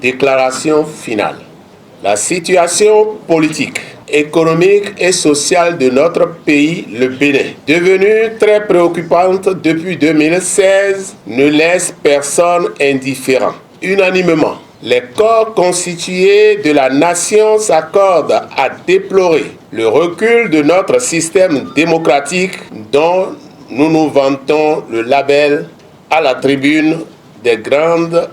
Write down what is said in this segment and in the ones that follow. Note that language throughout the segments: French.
Déclaration finale. La situation politique, économique et sociale de notre pays, le Bénin, devenue très préoccupante depuis 2016, ne laisse personne indifférent. Unanimement, les corps constitués de la nation s'accordent à déplorer le recul de notre système démocratique dont nous nous vantons le label à la tribune des grandes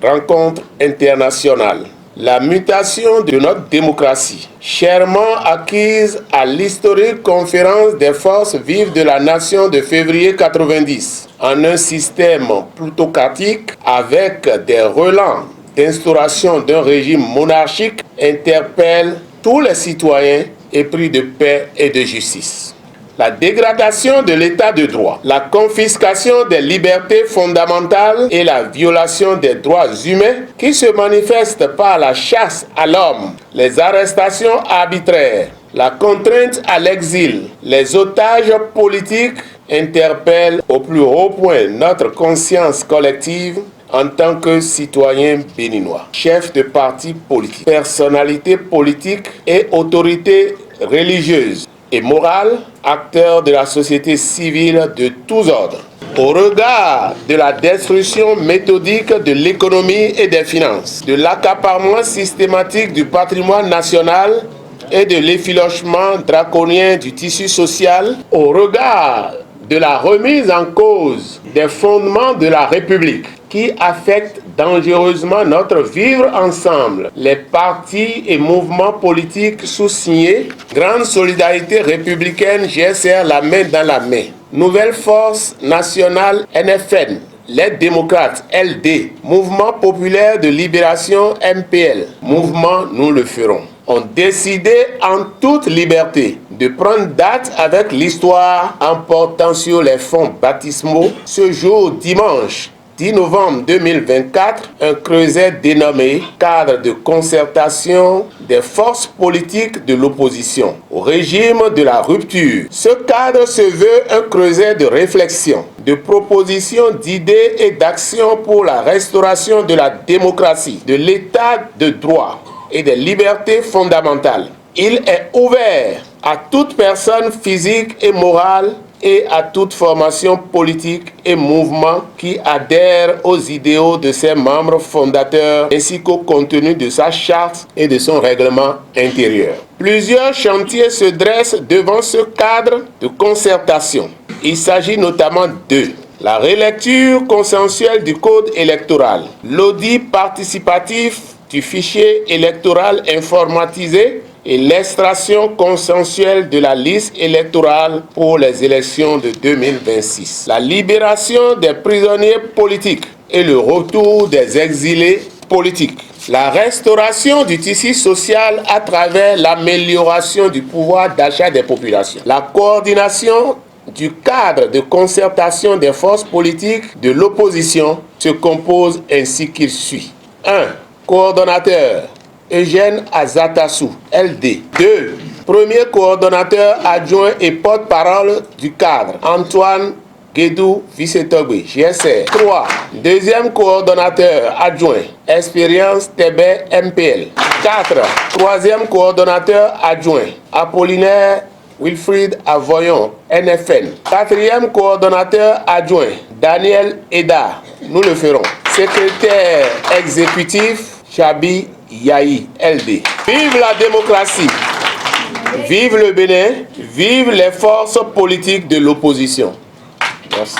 rencontres internationales. La mutation de notre démocratie, chèrement acquise à l'historique conférence des forces vives de la nation de février 90, en un système plutocratique avec des relents d'instauration d'un régime monarchique, interpelle tous les citoyens épris de paix et de justice. La dégradation de l'état de droit, la confiscation des libertés fondamentales et la violation des droits humains qui se manifestent par la chasse à l'homme, les arrestations arbitraires, la contrainte à l'exil, les otages politiques interpellent au plus haut point notre conscience collective en tant que citoyens béninois, chefs de partis politiques, personnalités politiques et autorités religieuses et morales, acteurs de la société civile de tous ordres. Au regard de la destruction méthodique de l'économie et des finances, de l'accaparement systématique du patrimoine national et de l'effilochement draconien du tissu social, au regard de la remise en cause des fondements de la République qui affectent dangereusement notre vivre ensemble, les partis et mouvements politiques sous-signés, Grande Solidarité Républicaine GSR la main dans la main, Nouvelle Force Nationale NFN, les démocrates LD, Mouvement Populaire de Libération MPL, Mouvement Nous le ferons, ont décidé en toute liberté de prendre date avec l'histoire en portant sur les fonds baptismaux ce jour dimanche 10 novembre 2024, un creuset dénommé Cadre de concertation des forces politiques de l'opposition au régime de la rupture. Ce cadre se veut un creuset de réflexion, de propositions, d'idées et d'actions pour la restauration de la démocratie, de l'état de droit et des libertés fondamentales. Il est ouvert à toute personne physique et morale et à toute formation politique et mouvement qui adhère aux idéaux de ses membres fondateurs ainsi qu'au contenu de sa charte et de son règlement intérieur. Plusieurs chantiers se dressent devant ce cadre de concertation. Il s'agit notamment de la relecture consensuelle du code électoral, l'audit participatif du fichier électoral informatisé et l'extraction consensuelle de la liste électorale pour les élections de 2026. La libération des prisonniers politiques et le retour des exilés politiques. La restauration du tissu social à travers l'amélioration du pouvoir d'achat des populations. La coordination du cadre de concertation des forces politiques de l'opposition se compose ainsi qu'il suit. 1. Coordonnateur Eugène Azatassou, LD. 2. Premier coordonnateur adjoint et porte-parole du cadre, Antoine Guédou Vissetogbe, GSR. 3. Deuxième coordonnateur adjoint, Expérience Tébé, MPL. 4. Troisième coordonnateur adjoint, Apollinaire Wilfried Avoyon, NFN. Quatrième coordonnateur adjoint, Daniel Eda, Nous le ferons. Secrétaire exécutif, Chabi Yahi, LD. Vive la démocratie, vive le Bénin, vive les forces politiques de l'opposition. Merci.